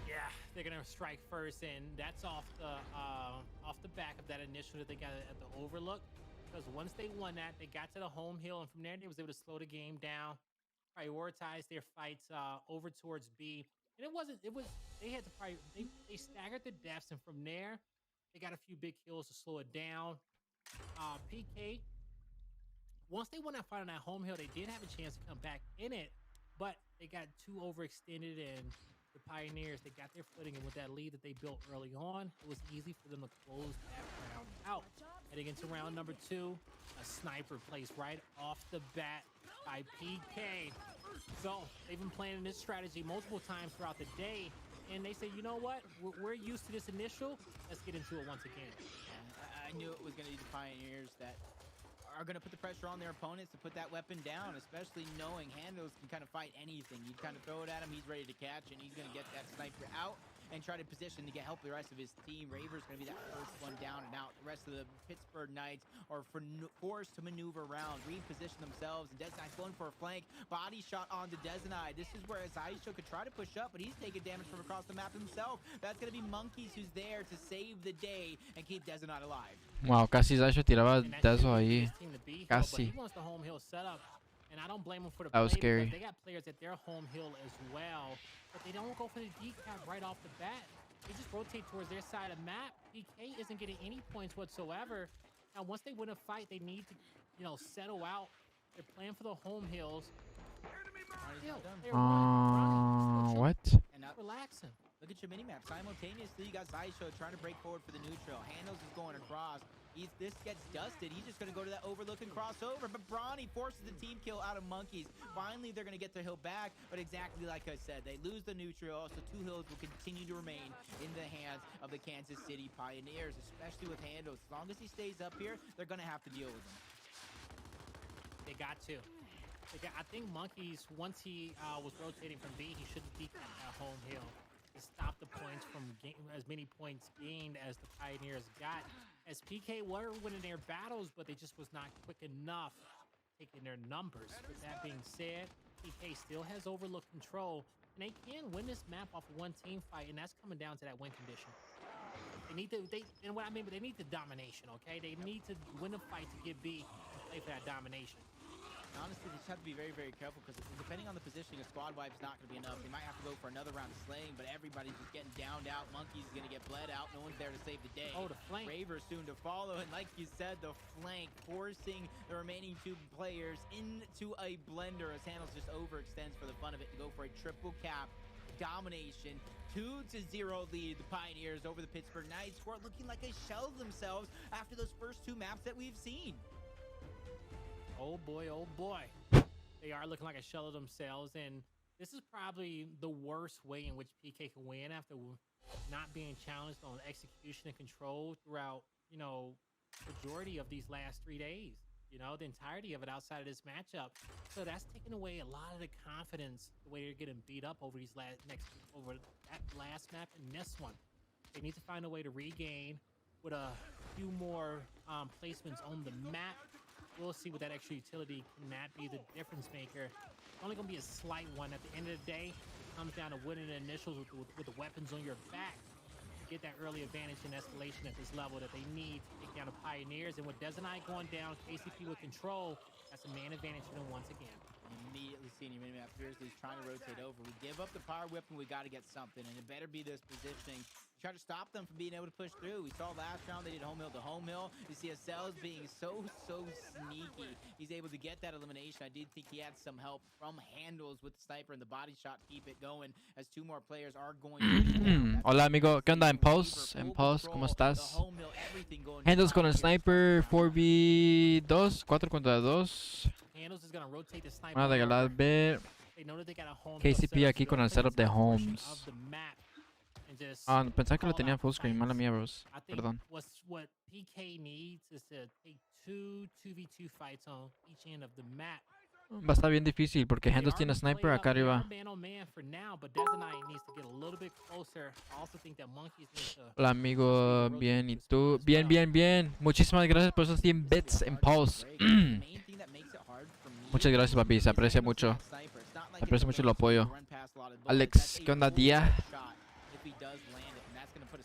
Yeah, they're gonna strike first, and that's off the back of that initial that they got at the overlook. Because once they won that, they got to the home hill, and from there they was able to slow the game down, prioritize their fights over towards B. And they had to they staggered the deaths, and from there they got a few big kills to slow it down. PK, once they won that fight on that home hill, they did have a chance to come back in it, but they got too overextended, and the Pioneers, they got their footing, and with that lead that they built early on, it was easy for them to close that round out. Heading into round number 2, a sniper placed right off the bat by PK. So they've been playing this strategy multiple times throughout the day, and they say, you know what, we're used to this initial, let's get into it once again. I knew it was going to be the Pioneers that are going to put the pressure on their opponents to put that weapon down, especially knowing Handles can kind of fight anything. You kind of throw it at him, he's ready to catch, and he's going to get that sniper out and try to position to get help the rest of his team. Raver's going to be that first one down and out. The rest of the Pittsburgh Knights are forced to maneuver around, reposition themselves, and Desenide's going for a flank. Body shot onto Dezenide. This is where Zaisho could try to push up, but he's taking damage from across the map himself. That's going to be Monkeys who's there to save the day and keep Dezenide alive. Wow, casi Zaisho tiraba Dezo ahí. Casi. He wants the home hill setup, And I don't blame them for the That was play scary. because they got players at their home hill as well, but they don't go for the decap right off the bat. They just rotate towards their side of the map. PK isn't getting any points whatsoever. Now, once they win a fight, they need to, settle out. They're playing for the home hills. Still, they're running. What? And up, Relaxing. look at your minimap. Simultaneously, you got Zaisho trying to break forward for the neutral. Handles is going across. This gets dusted. He's just going to go to that overlook and cross over. But Brawny forces the team kill out of Monkeys. Finally, they're going to get their hill back. But exactly like I said, they lose the neutral. So 2 hills will continue to remain in the hands of the Kansas City Pioneers, especially with Handles. As long as he stays up here, they're going to have to deal with him. They got to. I think Monkeys, once he was rotating from B, he should have decapped that home hill to stop the points from as many points gained as the Pioneers got. As PK were winning their battles, but they just was not quick enough taking their numbers. With that being said, PK still has overlook control, and they can win this map off of one team fight, and that's coming down to that win condition. They need to, and what I mean, but they need the domination, okay? They need to win a fight to get B and play for that domination. Honestly, they just have to be very, very careful because depending on the positioning, a squad wipe's not going to be enough. They might have to go for another round of slaying, but everybody's just getting downed out. Monkey's going to get bled out. No one's there to save the day. Oh, the flank. Raver soon to follow, and like you said, the flank forcing the remaining 2 players into a blender as Handles just overextends for the fun of it to go for a triple cap domination. 2-0 lead, the Pioneers over the Pittsburgh Knights, who are looking like a shell of themselves after those first 2 maps that we've seen. Oh boy, oh boy. They are looking like a shell of themselves, and this is probably the worst way in which PK can win after not being challenged on execution and control throughout, majority of these last 3 days. The entirety of it outside of this matchup. So that's taking away a lot of the confidence, the way they're getting beat up over over that last map and this one. They need to find a way to regain with a few more placements on the map. We'll see what that extra utility can that be the difference maker. It's only going to be a slight one. At the end of the day, it comes down to winning the initials with the weapons on your back to get that early advantage and escalation at this level that they need to take down the Pioneers. And with Desanai going down, KCP with control, that's a man advantage for them once again. Immediately seeing your minimap. Fiercely's trying to rotate over. We give up the power whip and we got to get something, and it better be this positioning. Try to stop them from being able to push through. We saw last round they did home hill to home hill. You see Acels being so sneaky. He's able to get that elimination. I did think he had some help from Handles with the sniper and the body shot. Keep it going as 2 more players are going to Hola amigo, ¿qué onda? En pause, ¿cómo estás? Handles con el sniper 4v2, 4 contra 2. Handles is going to rotate the sniper. Van a regalar ver They know that they got a home KCP aquí con el setup de homes. of the map and just Pensaba que lo call tenía out full screen, fights. mala mía, bros. I think Perdón. what PK needs is to take 2v2 fights on each end of the map. Va a estar bien difícil porque They Handles are tiene played sniper up, acá they are arriba. man on man for now, but Desanai needs to get a little bit closer. I also think that Monkeys needs to Hola amigo, bien, ¿y tú? Bien, bien, bien. Muchísimas gracias por esos 100 bits en pause. Muchas gracias, papi, se aprecia mucho. Se aprecia mucho el apoyo. Alex, ¿qué onda, día?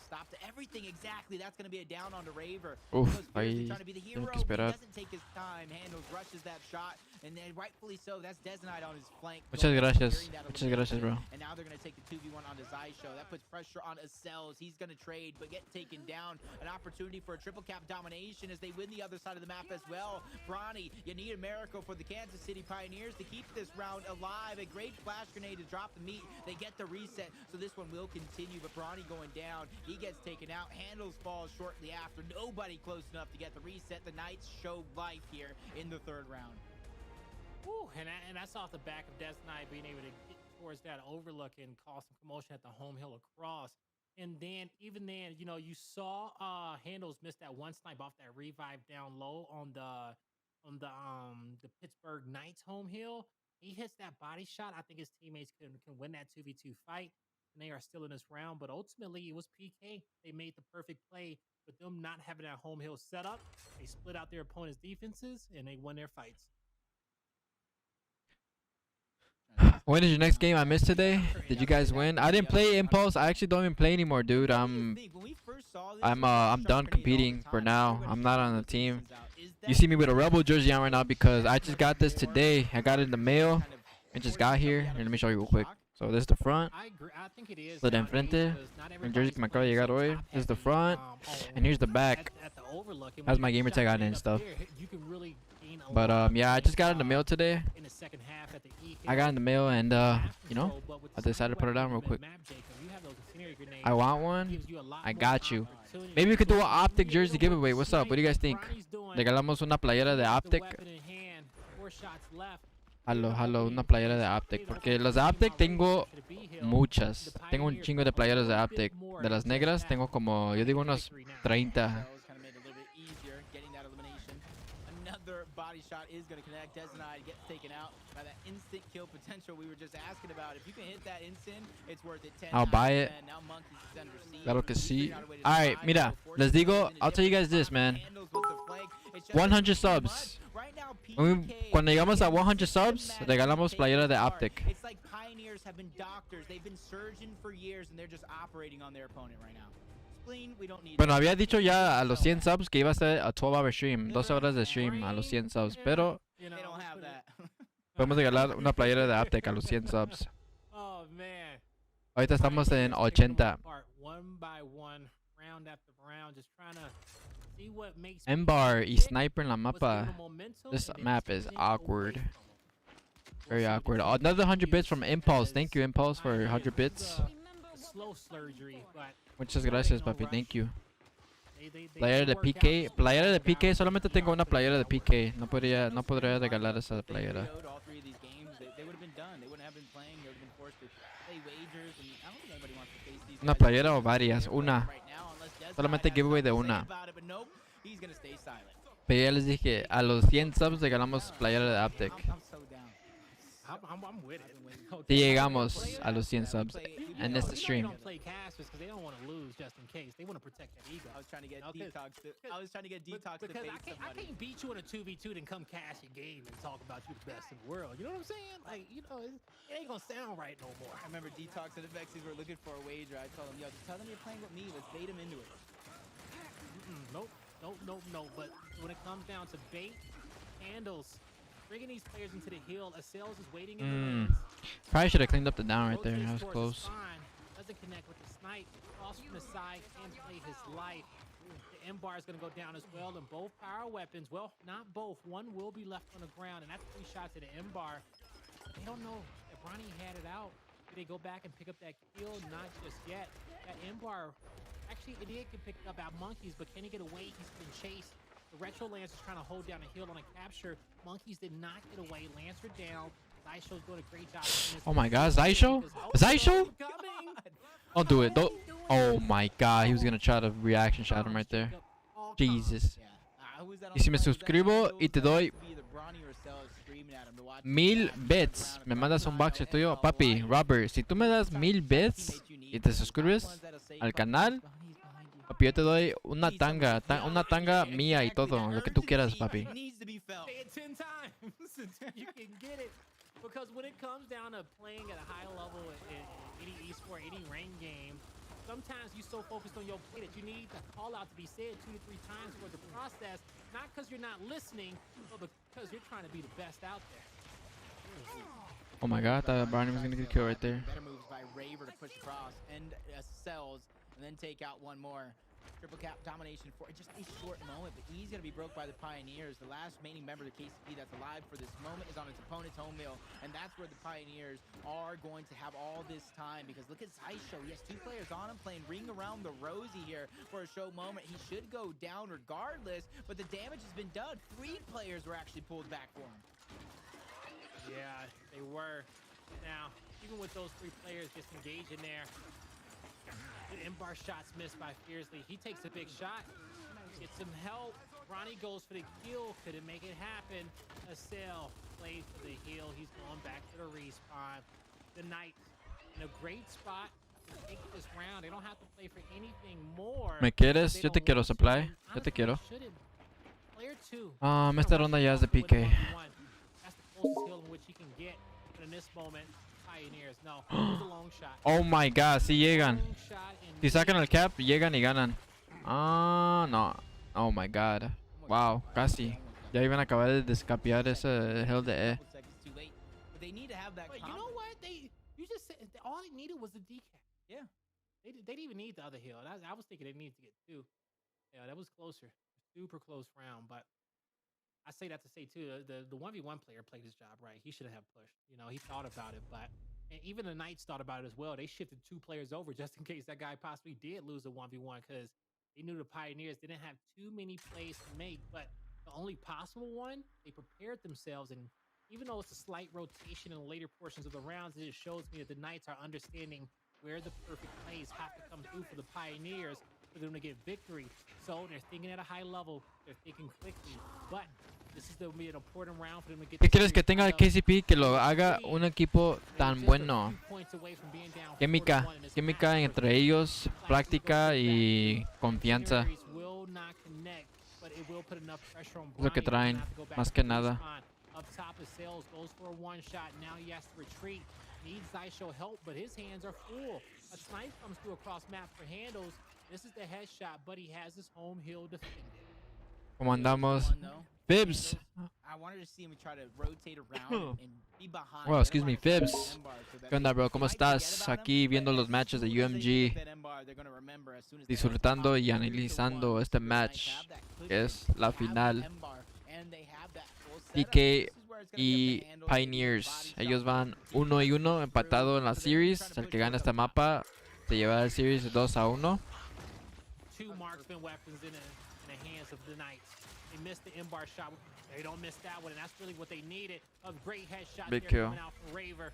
Stop to everything exactly. That's going to be a down on the Raver. Uf, Because ahí trying to be the hero, tengo que but he esperar. doesn't take his time. Handles, rushes that shot, and then rightfully so. That's Desanite on his flank. Muchas gracias. Securing that Muchas gracias, bro. elimination. And now they're going to take the 2v1 onto Zaisho. That puts pressure on Acels. He's going to trade, but get taken down. An opportunity for a triple cap domination as they win the other side of the map as well. Brawny, you need a miracle for the Kansas City Pioneers to keep this round alive. A great flash grenade to drop the meat. They get the reset, so this one will continue, but Brawny going down. He gets taken out. Handles falls shortly after. Nobody close enough to get the reset. The Knights show life here in the 3rd round. Woo, and that's off the back of Desanai being able to get towards that overlook and cause some commotion at the home hill across. And then, even then, you saw Handles miss that one snipe off that revive down low on the Pittsburgh Knights home hill. He hits that body shot. I think his teammates can win that 2v2 fight, and they are still in this round. But ultimately, it was PK. They made the perfect play with them not having that home hill set up. They split out their opponent's defenses, and they won their fights. When is your next game? I missed today. Did you guys win? I didn't play Impulse. I actually don't even play anymore, dude. I'm done competing for now. I'm not on the team. You see me with a Rebel jersey on right now because I just got this today. I got it in the mail. It just got here. Here, let me show you real quick. So this is the front. I agree. I think it is. Lo de enfrente. El jersey que me acaba de llegar hoy. This is the front. And here's the back. Has my gamer tag on it and stuff. But yeah, I just got it in the mail today. I got it in the mail and you know, I decided to put it down real quick. I want one. I got you. Maybe we could do an Optic jersey giveaway. What's up? What do you guys think? Regalamos una playera de Optic. Halo, una playera de Optic. Porque las de Optic tengo muchas. Tengo un chingo de playeras de Optic. De las negras tengo como, yo digo unos 30. Body shot is going to connect. Des and I gets taken out by that instant kill potential we were just asking about. If you can hit that instant, it's worth it. 10 I'll buy it. Claro que sí. Alright, mira, les digo, I'll tell you guys this, man. 100 subs. Cuando llegamos a 100 subs, regalamos playera de Optic. It's like Pioneers have been doctors. They've been surgeons for years, and they're just operating on their opponent right now. Bueno, había dicho ya a los 100 subs que iba a ser a 12-hour stream, 12 horas de stream a los 100 subs, pero podemos regalar una playera de Optic a los 100 subs. Ahorita estamos en 80. M-bar y sniper en la mapa. This map is awkward. Very awkward. Another 100 bits from Impulse. Thank you, Impulse, for 100 bits. Muchas gracias, papi. Thank you. Playera de PK. Playera de PK. Solamente tengo una playera de PK. No podría regalar esa playera. Una playera o varias. Una. Solamente giveaway de una. Pero ya les dije, a los 100 subs regalamos playera de Optic. Si llegamos a los 100 subs en este stream. I was trying to get detox to because face I can't beat you in a 2v2 then come cash your game and talk about you the best in the world. You know what I'm saying? Like, you know, it ain't gonna sound right no more. I remember Detox and Vexies were looking for a wager. I told them, yo, just tell them you're playing with me. Let's bait them into it. Nope. But when it comes down to bait, handles, bringing these players into the hill, a sales is waiting in the lanes. Probably should have cleaned up the down right there. That was close. Doesn't connect with the snipe. Cross from the side, can play his life. The M-bar is going to go down as well, and both power weapons, well, not both. One will be left on the ground, and that's 3 shots at the M-bar. They don't know if Ronnie had it out. Did they go back and pick up that kill? Not just yet. That M-bar, actually, Idiot can pick up out Monkeys, but can he get away? He's been chased. The Retro Lance is trying to hold down a hill on a capture. Monkeys did not get away. Lancer down. Zaisho's doing a great job. Oh my god, Zaisho? Zaisho? Don't do it. Don't. Oh my god, he was gonna try to reaction shot him right there. Jesus. Y si me suscribo y te doy 1000 bits, me mandas un boxer tuyo, papi, Robert. Si tú me das 1000 bits y te suscribes al canal, papi, yo te doy una tanga mía y todo, lo que tú quieras, papi. Because when it comes down to playing at a high level in any esport, any rank game, sometimes you're so focused on your play that you need the call out to be said 2 to 3 times for the process, not because you're not listening, but because you're trying to be the best out there. Oh my god, I thought Barney was gonna get killed right there. Better moves by Raver to push across and cells and then take out one more. Triple cap domination for just a short moment, but he's going to be broke by the Pioneers. The last remaining member of the KCP that's alive for this moment is on its opponent's home mill, and that's where the Pioneers are going to have all this time, because look at Zaisho. He has 2 players on him playing Ring Around the Rosie here for a show moment. He should go down regardless, but the damage has been done. 3 players were actually pulled back for him. Yeah, they were. Now, even with those 3 players disengaged in there, the M-bar shots missed by Fiercely. He takes a big shot, gets some help. Ronnie goes for the kill. Could it make it happen? A sale plays for the heal. He's going back to the respawn. The Knights in a great spot to take this round. They don't have to play for anything more. ¿Me quieres? Yo te quiero, Supply. Yo te quiero. Esta ronda ya es de PK. That's the closest heal in which he can get. But in this moment, Pioneers, no. It was a long shot. Oh my god, si llegan. Si sacan el cap, llegan y ganan. No. Oh my god. Wow, casi. Ya iban a acabar de descapear ese Hell de E. Couple seconds too late. But they need to have that But you know what? You just said all they needed was a decap. Yeah. They didn't even need the other hill. I was thinking they needed to get two. Yeah, that was closer. Super close round. But I say that to say too, the 1v1 player played his job right. He should have pushed. You know, he thought about it, but and even the Knights thought about it as well. They shifted 2 players over just in case that guy possibly did lose a 1v1 because they knew the Pioneers didn't have too many plays to make. But the only possible one, they prepared themselves, and even though it's a slight rotation in the later portions of the rounds, it shows me that the Knights are understanding where the perfect plays have to come through for the Pioneers for them to get victory. So they're thinking at a high level, they're thinking quickly, but this is going to be an important round for them to get. ¿Qué quieres que tenga KCP? Que lo haga un equipo tan bueno. Química entre ellos, práctica y confianza. Es lo que traen, más que nada. Up top of Sales goes for a one shot. Now he has to retreat. Needs Zaisho help, but his hands are full. A snipe comes through across map for handles. This is the headshot, but he has his home hill defended. ¿Cómo andamos? Fibs. I wanted to see him try to rotate around and be behind. Well, excuse me, Fibs. ¿Qué onda, bro? ¿Cómo estás? Aquí viendo los matches de UMG. Disfrutando y analizando este match, que es la final. PK y Pioneers. Ellos van 1-1, empatado en la series. El que gana este mapa se lleva el series 2-1. Two marksman weapons in the hands of the Knights. They missed the M-bar shot. They don't miss that one, and that's really what they needed. A great headshot Big there kill. coming out from Raver.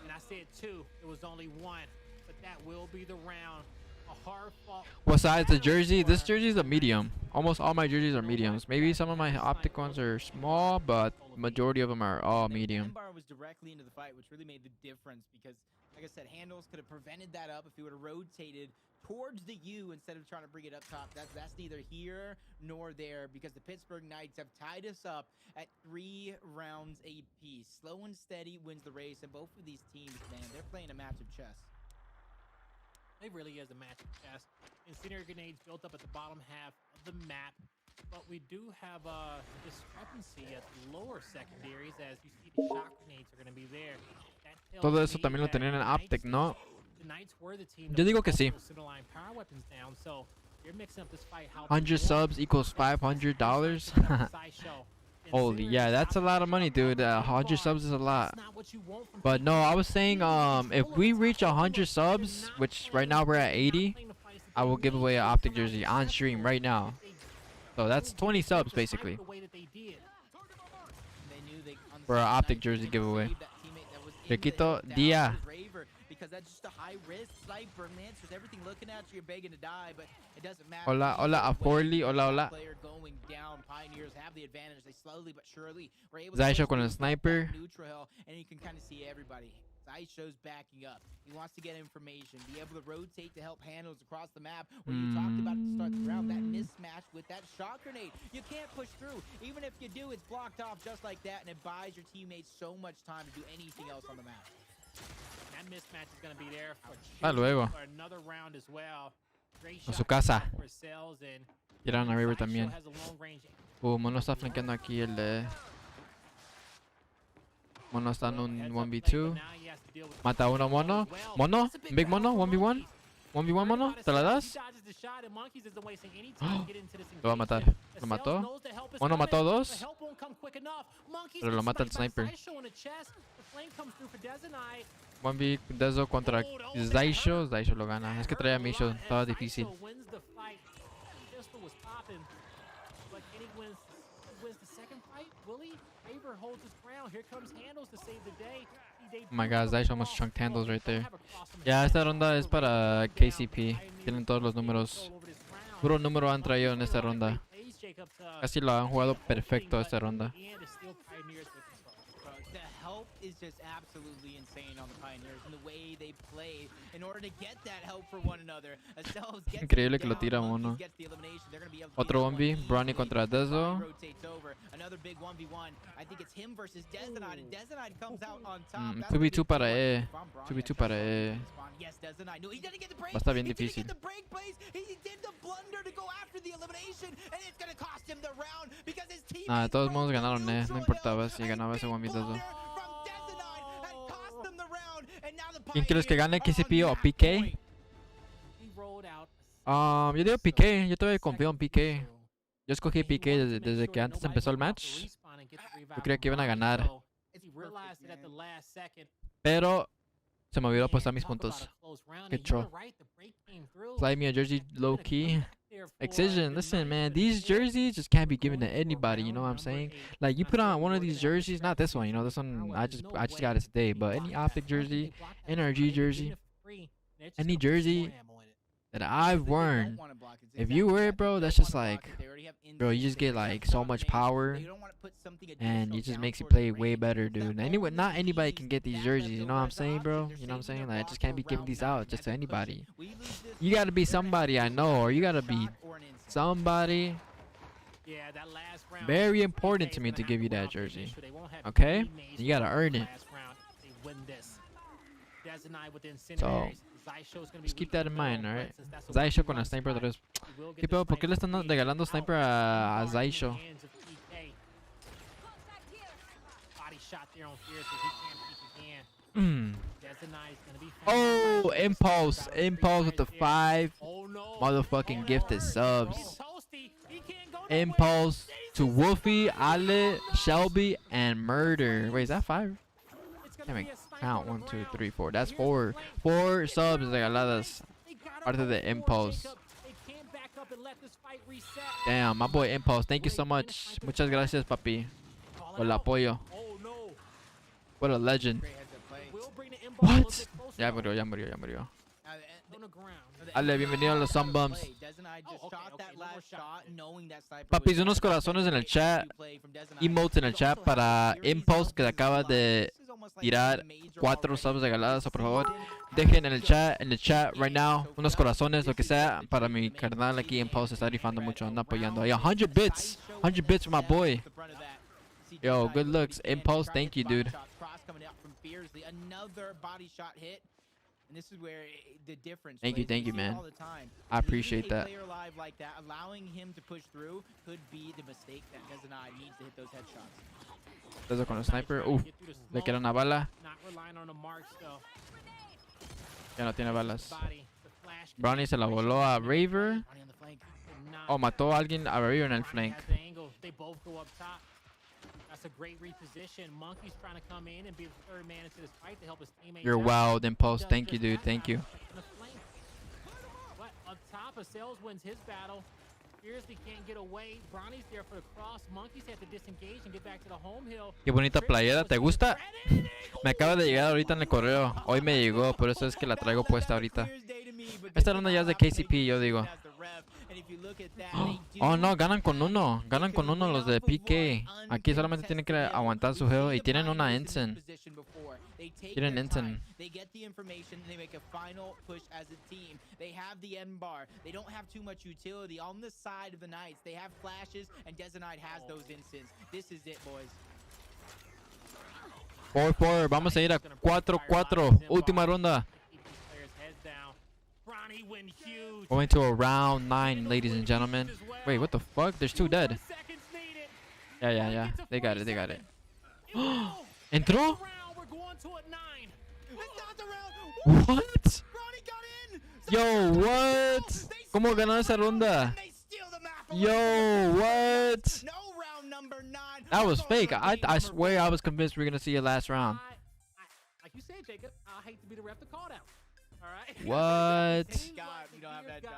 And I said 2. It was only 1, but that will be the round. A hard fought. What size the jersey? This jersey is a medium. Almost all my jerseys are mediums. Maybe some of my optic ones are small, but majority of them are all medium. M-bar was directly into the fight, which really made the difference because, like I said, Handles could have prevented that up if he would have rotated towards the U instead of trying to bring it up top. That's neither here nor there because the Pittsburgh Knights have tied us up at 3 rounds apiece. Slow and steady wins the race, and both of these teams, man, they're playing a match of chess. It really is a match of chess. Incendiary grenades built up at the bottom half of the map, but we do have a discrepancy at the lower secondaries as you see the shock grenades are going to be there. Todo eso también lo tenían en optic, ¿no? Yo digo que sí. 100 subs equals $500. Holy, yeah, that's a lot of money, dude. 100 subs is a lot. But no, I was saying, if we reach 100 subs, which right now we're at 80, I will give away an optic jersey on stream right now. So that's 20 subs basically for an optic jersey giveaway. Riquito Dia. Because that's just a high risk sniper. Lancers, everything looking at you, you're begging to die, but it doesn't matter. Hola, hola, a Forley, hola, hola. Player going down. Pioneers have the advantage. They slowly but surely were able Zaisho to con el sniper. Neutral hill, and you can kind of see everybody. Zaisho's backing up. He wants to get information, be able to rotate to help handles across the map. Where you talked about it to start the round, that mismatch with that shot grenade. You can't push through. Even if you do, it's blocked off just like that, and it buys your teammates so much time to do anything else on the map. That mismatch is going to be there for luego. another round as well. A su casa. Tiraron a River también. Mono está flanqueando aquí el de... Mono está en un 1v2. Mata a uno Mono. Mono, Big Mono, 1v1. 1v1 Mono, ¿te la das? Lo va a matar. ¿Lo mató? Mono mató a 2. Pero lo mata el sniper. 1v Dezo contra Zaisho. Zaisho lo gana. Es que traía a Misho. Estaba difícil. Oh my god, Zaisho almost chunked handles right there. Ya, esta ronda es para KCP. Tienen todos los números. Puro número han traído en esta ronda. Casi lo han jugado perfecto esta ronda. Is just absolutely insane on the Pioneers and the way they play in order to get that help for one another. Increíble que lo tira Mono. Otro 1v, Bronny contra Dezo. Another big 1v1. I think it's him versus Dezenide, and Dezenide comes out on top. 2v2 para E. 2v2 para E. Va a estar bien difícil. here to go after the elimination, and it's gonna cost him the round because his team. Nah, de todos modos ganaron, no importaba si ganaba ese 1v2. ¿Quién quieres que gane, KCP o PK? Yo digo PK, yo todavía confío en PK. Yo escogí PK desde que antes empezó el match. Yo creía que iban a ganar. Pero se me olvidó apostar mis puntos. Qué troll. Fly me a jersey low key. Excision, listen, man, these jerseys just can't be given to anybody, you know what I'm saying? Like, you put on one of these jerseys, not this one, you know, this one I just got it today, but any Optic jersey, NRG jersey, any jersey that I've worn, if you wear it, bro, that's just like, bro, you just get like so much power, and it just makes you play way better, dude. Anyway, not anybody can get these jerseys, you know what I'm saying, bro? You know what I'm saying? Like, I just can't be giving these out just to anybody. You gotta be somebody I know, or you gotta be somebody very important to me to give you that jersey. Okay? You gotta earn it. So, just keep that in mind, alright? Zaisho con el sniper 3. ¿Qué pedo? ¿Por qué le están regalando sniper a Zaisho? Oh, Impulse with the 5 motherfucking gifted subs. Impulse to Wolfie, Ale, Shelby, and Murder. Wait, is that 5? Can't make count. 1, 2, 3, 4. That's 4. 4 subs regaladas. Parte de Impulse. Damn, my boy Impulse. Thank you so much. Muchas gracias, papi. Por el apoyo. What a legend. What? Ya murió. Ale, bienvenido a los SuMuNs. Papis, unos corazones en el chat. Emotes en el chat para Impulse, que acaba de tirar 4 subs regaladas. Por favor, dejen en el chat right now unos corazones, lo que sea, para mi carnal aquí. Impulse está rifando mucho, anda apoyando. Ahí 100 bits for my boy. Yo, good looks. Impulse, thank you, dude. Another body shot hit. And this is where the difference. Thank you, man. I appreciate that. Like that, allowing him to push through could be the mistake that Desnai needs to hit those headshots. Entonces con el sniper, le queda una bala. Ya no tiene balas. Brownie se la voló a Raver. Oh, mató a alguien a Raver en el flank. That's a great reposition. Monkey's trying to come in and be the third man into this fight to help his teammates. You're wild, Impulse. Thank you, dude. Thank you. But up top, Sales wins his battle. Fiercely can't get away. Bronny's there for the cross. Monkeys have to disengage and get back to the home hill. Qué bonita playera. ¿Te gusta? Me acaba de llegar ahorita en el correo. Hoy me llegó, por eso es que la traigo puesta ahorita. Esta ronda ya es de KCP, yo digo. Oh no, ganan con uno los de PK. Aquí solamente tienen que aguantar su juego y tienen una ensign. Tienen ensign. Por, vamos a ir a 4-4. Última ronda. Going to a round 9, ladies and gentlemen. Wait, what the fuck? There's 2 dead. Yeah. They got it. ¿Entró? What? Yo, what? ¿Cómo ganó esa ronda? Yo, what? That was fake. I swear I was convinced we were gonna see a last round. Like you said, Jacob, I hate to be the ref to call that. What?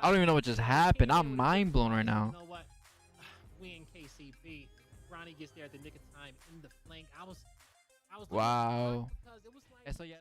I don't even know what just happened. I'm mind blown right now. You know what? We in KCP. Ronnie gets there at the nick of time in the flank. I was wow. Because it was like